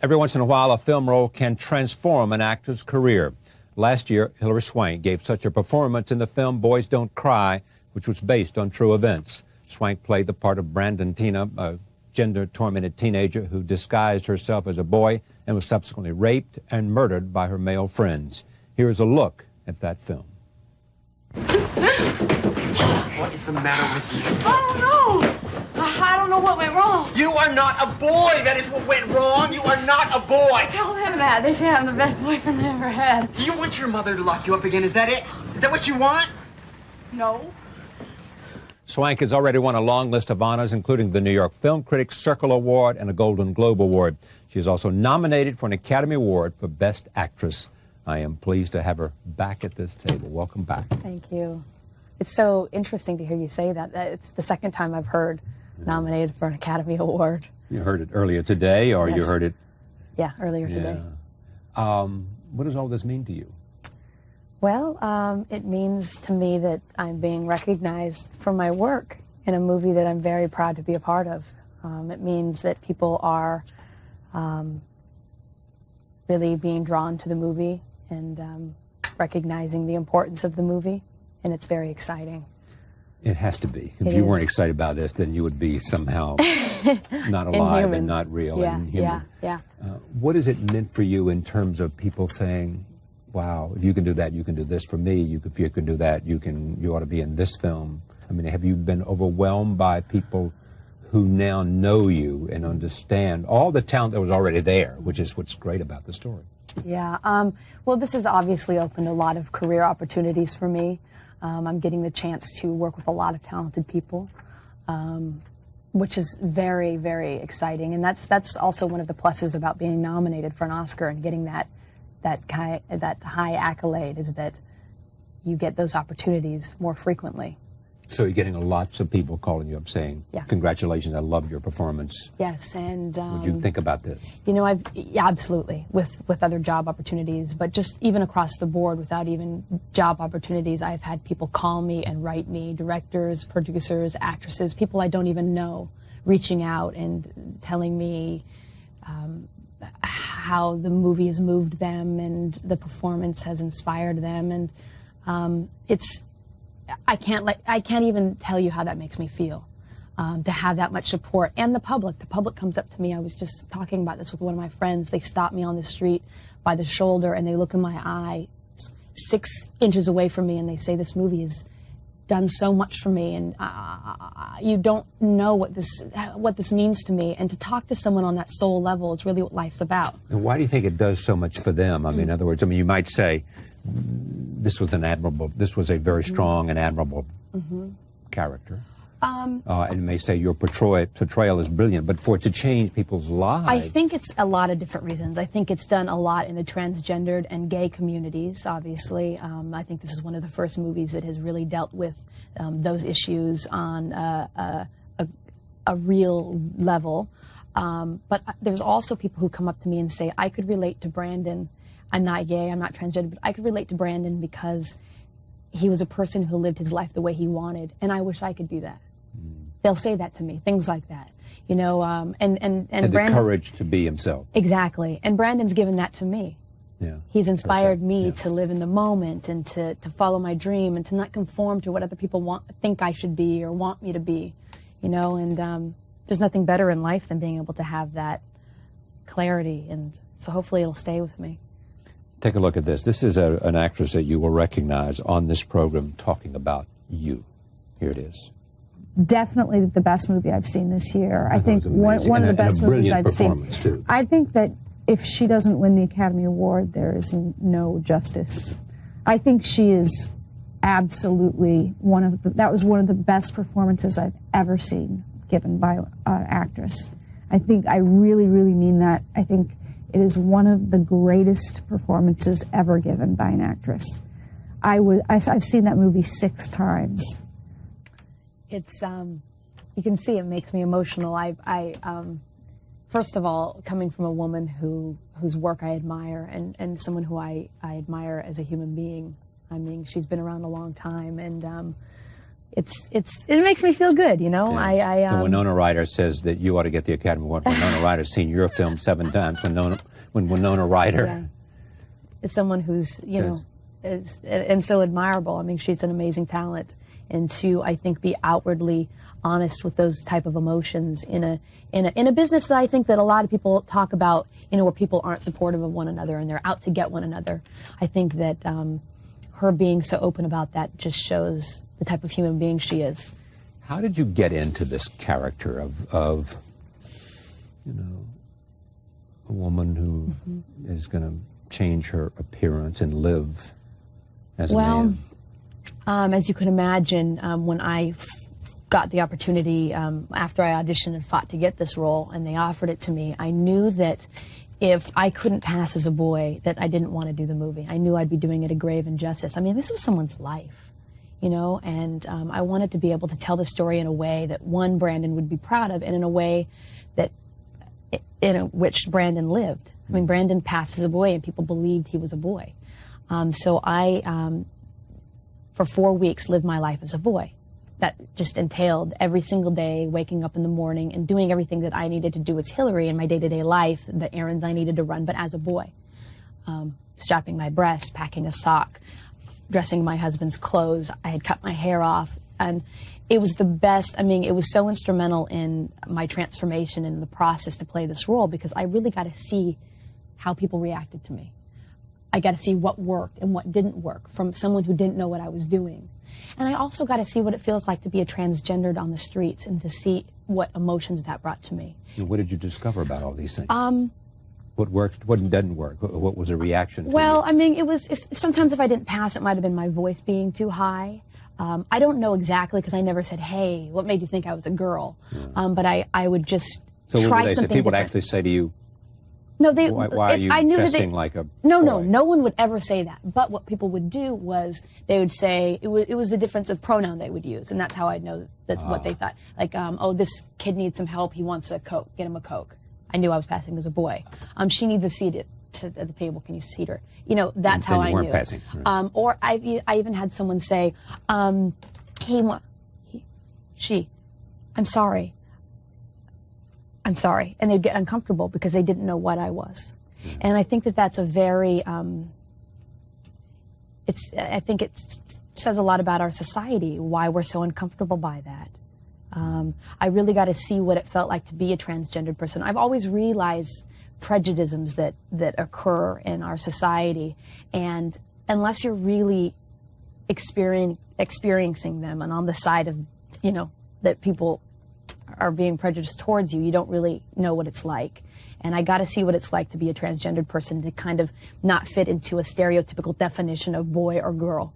Every once in a while, a film role can transform an actor's career. Last year, Hilary Swank gave such a performance in the film Boys Don't Cry, which was based on true events. Swank played the part of Brandon Tina, a gender-tormented teenager who disguised herself as a boy and was subsequently raped and murdered by her male friends. Here is a look at that film. What is the matter with you? I don't know. I don't know what went wrong. You are not a boy. That is what went wrong. You are not a boy. Tell them that. They say I'm the best boyfriend I ever had. Do you want your mother to lock you up again? Is that it? Is that what you want? No. Swank has already won a long list of honors, including the New York Film Critics Circle Award and a Golden Globe Award. She is also nominated for an Academy Award for Best Actress. I am pleased to have her back at this table. Welcome back. Thank you. It's so interesting to hear you say that. It's the second time I've heard nominated for an Academy Award. You heard it earlier today, or Yes. you heard it? Yeah, earlier today. What does all this mean to you? Well, it means to me that I'm being recognized for my work in a movie that I'm very proud to be a part of. It means that people are really being drawn to the movie and recognizing the importance of the movie, and it's very exciting. It has to be. If you weren't excited about this, then you would be somehow not alive and not real and human. Yeah. What has it meant for you in terms of people saying, wow, if you can do that, you can do this for me. If you can do that, you ought to be in this film. I mean, have you been overwhelmed by people who now know you and understand all the talent that was already there, which is what's great about the story? Yeah. Well, this has obviously opened a lot of career opportunities for me. I'm getting the chance to work with a lot of talented people, which is very, very exciting. And that's also one of the pluses about being nominated for an Oscar and getting that high accolade, is that you get those opportunities more frequently. So you're getting lots of people calling you up saying, congratulations, I loved your performance. Yes, and what do you think about this? You know, absolutely, with other job opportunities, but just even across the board, without even job opportunities, I've had people call me and write me, directors, producers, actresses, people I don't even know, reaching out and telling me how the movie has moved them and the performance has inspired them, and I can't even tell you how that makes me feel, to have that much support. And the public comes up to me. I was just talking about this with one of my friends. They stop me on the street by the shoulder and they look in my eye 6 inches away from me and they say, this movie has done so much for me, and you don't know what this means to me. And to talk to someone on that soul level is really what life's about. And why do you think it does so much for them? I mean, in other words, you might say, this was a very strong and admirable character. And you may say your portrayal is brilliant, but for it to change people's lives. I think it's a lot of different reasons. I think it's done a lot in the transgendered and gay communities, obviously. I think this is one of the first movies that has really dealt with those issues on a real level. But there's also people who come up to me and say, I could relate to Brandon. I'm not gay, I'm not transgender, but I could relate to Brandon because he was a person who lived his life the way he wanted, and I wish I could do that. They'll say that to me, things like that, you know. And the Brandon, courage to be himself. Exactly, and Brandon's given that to me. Yeah, he's inspired me to live in the moment and to follow my dream and to not conform to what other people think I should be or want me to be, you know. And there's nothing better in life than being able to have that clarity, and so hopefully it'll stay with me. Take a look at this. This is an actress that you will recognize on this program talking about you. Here it is. Definitely the best movie I've seen this year. I think one of the best movies I've seen. Too. I think that if she doesn't win the Academy Award, there is no justice. I think she is absolutely that was one of the best performances I've ever seen given by an actress. I really, really mean that. I think it is one of the greatest performances ever given by an actress. I've seen that movie 6 times. It's you can see it makes me emotional. First of all, coming from a woman whose work I admire and someone who I admire as a human being. I mean, she's been around a long time, and it makes me feel good, you know. Yeah. So Winona Ryder says that you ought to get the Academy Award. Winona Ryder's seen your film 7 times. When Winona Ryder is someone who's, you know, is and so admirable. I mean, she's an amazing talent, and to, I think, be outwardly honest with those type of emotions in a business that I think that a lot of people talk about, you know, where people aren't supportive of one another and they're out to get one another. I think that her being so open about that just shows the type of human being she is. How did you get into this character of you know, a woman who is going to change her appearance and live as a man? As you can imagine, when I got the opportunity after I auditioned and fought to get this role, and they offered it to me, I knew that if I couldn't pass as a boy, that I didn't want to do the movie. I knew I'd be doing it a grave injustice. I mean, this was someone's life, you know, and I wanted to be able to tell the story in a way that, one, Brandon would be proud of, and in a way that which Brandon lived. I mean, Brandon passed as a boy, and people believed he was a boy. So I, for 4 weeks, lived my life as a boy. That just entailed every single day waking up in the morning and doing everything that I needed to do as Hilary in my day-to-day life, the errands I needed to run, but as a boy. Strapping my breast, packing a sock, dressing my husband's clothes. I had cut my hair off, and it was the best. I mean, it was so instrumental in my transformation in the process to play this role, because I really got to see how people reacted to me. I got to see what worked and what didn't work from someone who didn't know what I was doing. And I also got to see what it feels like to be a transgendered on the streets, and to see what emotions that brought to me. And what did you discover about all these things? What worked, what didn't work? What was a reaction to Well, I mean, it was, sometimes if I didn't pass, it might have been my voice being too high. I don't know exactly, because I never said, hey, what made you think I was a girl? Yeah. But I would just try something what would they say? People would different. actually say to you, no, they, why are you I knew dressing like a No, boy? no one would ever say that. But what people would do was they would say, it was the difference of pronoun they would use, and that's how I'd know that what they thought. Like, oh, this kid needs some help, he wants a Coke, get him a Coke. I knew I was passing as a boy. She needs a seat at the table, can you seat her? You know, that's how I knew. weren't passing. Right. Or I even had someone say, she, I'm sorry. I'm sorry. And they'd get uncomfortable because they didn't know what I was. Yeah. And I think that that's a very, I think it says a lot about our society, why we're so uncomfortable by that. I really got to see what it felt like to be a transgendered person. I've always realized prejudices that occur in our society, and unless you're really experiencing them and on the side of, you know, that people are being prejudiced towards you, you don't really know what it's like. And I got to see what it's like to be a transgendered person, to kind of not fit into a stereotypical definition of boy or girl.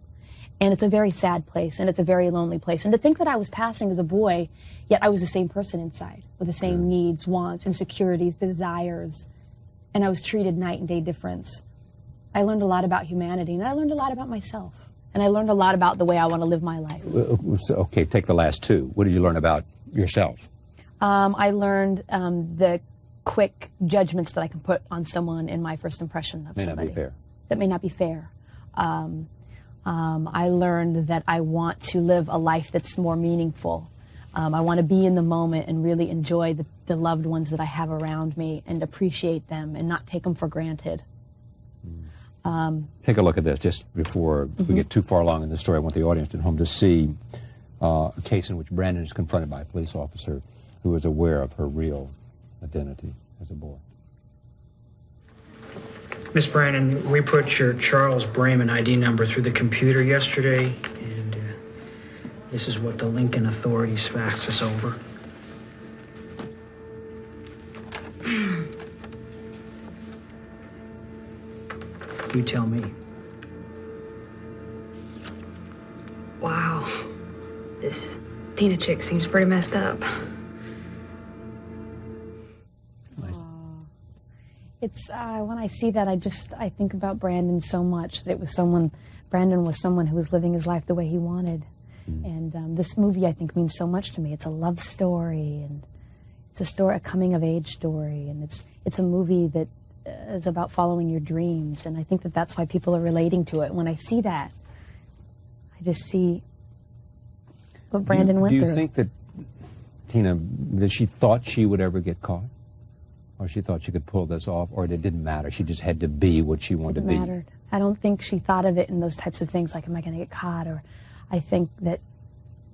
And it's a very sad place, and it's a very lonely place. And to think that I was passing as a boy, yet I was the same person inside, with the same needs, wants, insecurities, desires, and I was treated night and day difference. I learned a lot about humanity, and I learned a lot about myself. And I learned a lot about the way I want to live my life. Okay, take the last two. What did you learn about yourself? I learned the quick judgments that I can put on someone in my first impression of somebody. May not be fair. That may not be fair. I learned that I want to live a life that's more meaningful. I want to be in the moment and really enjoy the loved ones that I have around me, and appreciate them and not take them for granted. Take a look at this just before we get too far along in the story. I want the audience at home to see a case in which Brandon is confronted by a police officer who is aware of her real identity as a boy. Miss Brandon, we put your Charles Brayman ID number through the computer yesterday, and this is what the Lincoln authorities faxed us over. You tell me. Wow. This Tina chick seems pretty messed up. Nice. It's when I see that, I think about Brandon so much. That it was Brandon was someone who was living his life the way he wanted. And this movie, I think, means so much to me. It's a love story, and it's a coming of age story, and it's a movie that is about following your dreams. And I think that that's why people are relating to it. When I see that, I just see what Brandon went through. Do you think that, Tina, that she thought she would ever get caught? Or she thought she could pull this off? Or it didn't matter? She just had to be what she wanted to be? It mattered. I don't think she thought of it in those types of things, like, am I going to get caught? Or I think that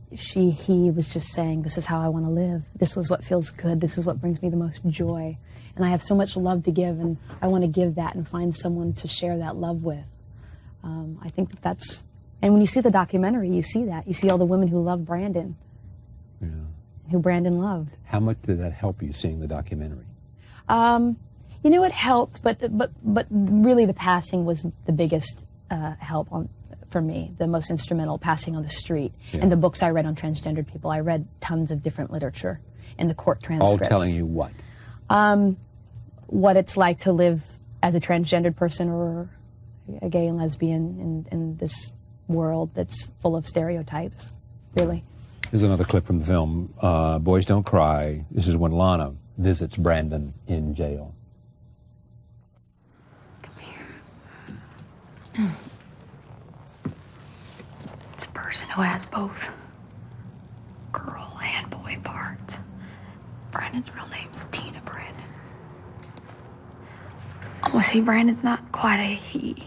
he was just saying, this is how I want to live. This is what feels good. This is what brings me the most joy. And I have so much love to give, and I want to give that and find someone to share that love with. I think that that's, and when you see the documentary, you see that. You see all the women who love Brandon, who Brandon loved. How much did that help you, seeing the documentary? You know, it helped, but really the passing was the biggest help for me, the most instrumental, passing on the street. Yeah. And the books I read on transgendered people. I read tons of different literature and the court transcripts. All telling you what? What it's like to live as a transgendered person or a gay and lesbian in this world that's full of stereotypes, really. Here's another clip from the film, Boys Don't Cry. This is when Lana visits Brandon in jail. Come here. It's a person who has both girl and boy parts. Brandon's real name's Tina Brandon. Oh, see, Brandon's not quite a he.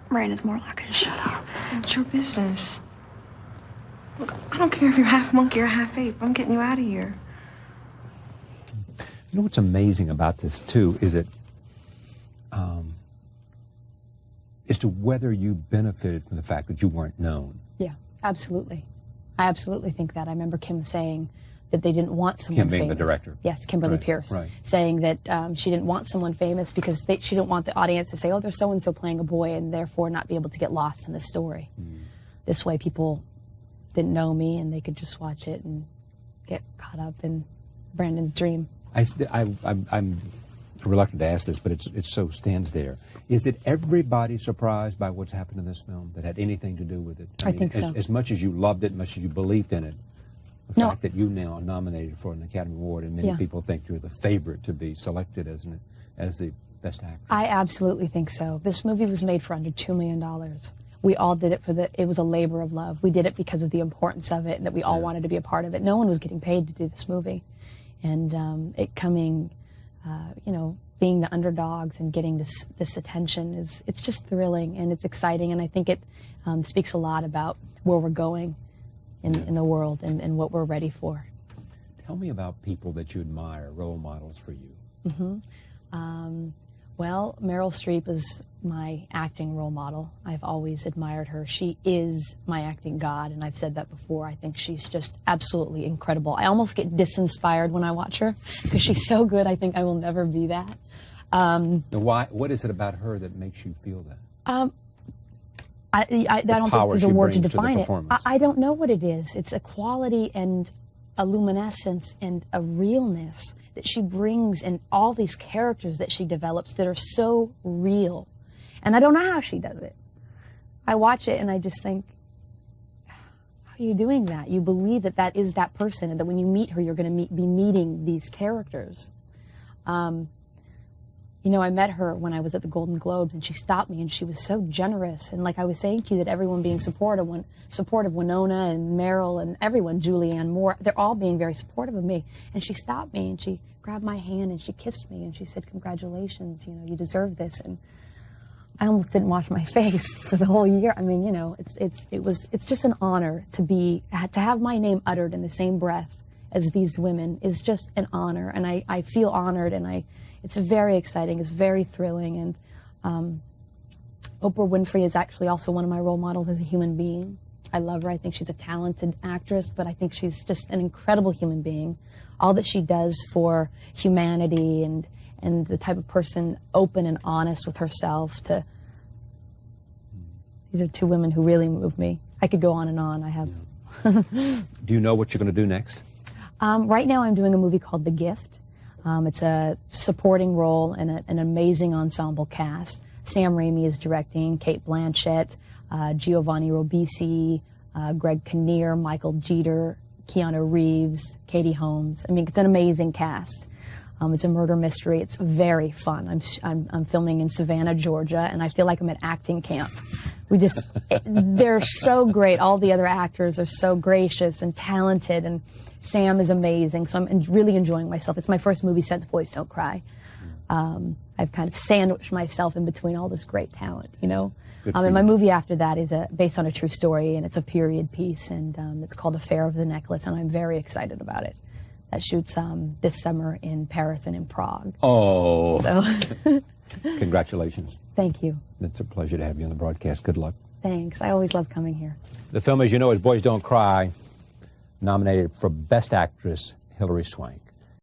Brandon's more like a shut up. It's your business. Look, I don't care if you're half monkey or half ape. I'm getting you out of here. You know what's amazing about this, too, is it, as to whether you benefited from the fact that you weren't known. Yeah, absolutely. I absolutely think that. I remember Kim saying that they didn't want someone Kim being famous. the director. Yes, Kimberly Pierce. Right. Saying that she didn't want someone famous because she didn't want the audience to say, oh, there's so-and-so playing a boy, and therefore not be able to get lost in the story. This way people didn't know me, and they could just watch it and get caught up in Brandon's dream. I'm reluctant to ask this, but it so stands there. Is it everybody surprised by what's happened in this film that had anything to do with it? I think so. As much as you loved it, as much as you believed in it, the fact that you now are nominated for an Academy Award, and many people think you're the favorite to be selected as the best actress. I absolutely think so. This movie was made for under $2 million. We all did it it was a labor of love. We did it because of the importance of it and that we all wanted to be a part of it. No one was getting paid to do this movie. And it coming, being the underdogs and getting this attention it's just thrilling and it's exciting. And I think it speaks a lot about where we're going in the world and what we're ready for. Tell me about people that you admire, role models for you. Well, Meryl Streep is my acting role model. I've always admired her. She is my acting god, and I've said that before. I think she's just absolutely incredible. I almost get disinspired when I watch her because she's so good. I think I will never be that. What is it about her that makes you feel that? I don't think there's a word to define it. I don't know what it is. It's a quality and a luminescence and a realness that she brings in all these characters that she develops that are so real. And I don't know how she does it. I watch it and I just think, how are you doing that? You believe that that is that person and that when you meet her, you're going to be meeting these characters. I met her when I was at the Golden Globes, and she stopped me, and she was so generous. And like I was saying to you, that everyone being supportive, Winona and Meryl and everyone, Julianne Moore, they're all being very supportive of me. And she stopped me, and she grabbed my hand, and she kissed me, and she said, congratulations, you deserve this. And I almost didn't wash my face for the whole year. I mean, it's just an honor to have my name uttered in the same breath as these women is just an honor. And I feel honored, and it's very exciting. It's very thrilling. And Oprah Winfrey is actually also one of my role models as a human being. I love her. I think she's a talented actress, but I think she's just an incredible human being. All that she does for humanity and the type of person open and honest with herself these are two women who really move me. I could go on and on. I have. Do you know what you're going to do next? Right now I'm doing a movie called The Gift. It's a supporting role in an amazing ensemble cast. Sam Raimi is directing, Kate Blanchett, Giovanni Ribisi, Greg Kinnear, Michael Jeter, Keanu Reeves, Katie Holmes. I mean, it's an amazing cast. It's a murder mystery. It's very fun. I'm filming in Savannah, Georgia, and I feel like I'm at acting camp. They're so great. All the other actors are so gracious and talented, and Sam is amazing. So I'm really enjoying myself. It's my first movie since Boys Don't Cry. I've kind of sandwiched myself in between all this great talent, you know. And my movie after that is based on a true story, and it's a period piece, and it's called Affair of the Necklace, and I'm very excited about it. That shoots this summer in Paris and in Prague. Oh. So. Congratulations. Thank you. It's a pleasure to have you on the broadcast. Good luck. Thanks. I always love coming here. The film, as you know, is Boys Don't Cry, nominated for Best Actress, Hilary Swank.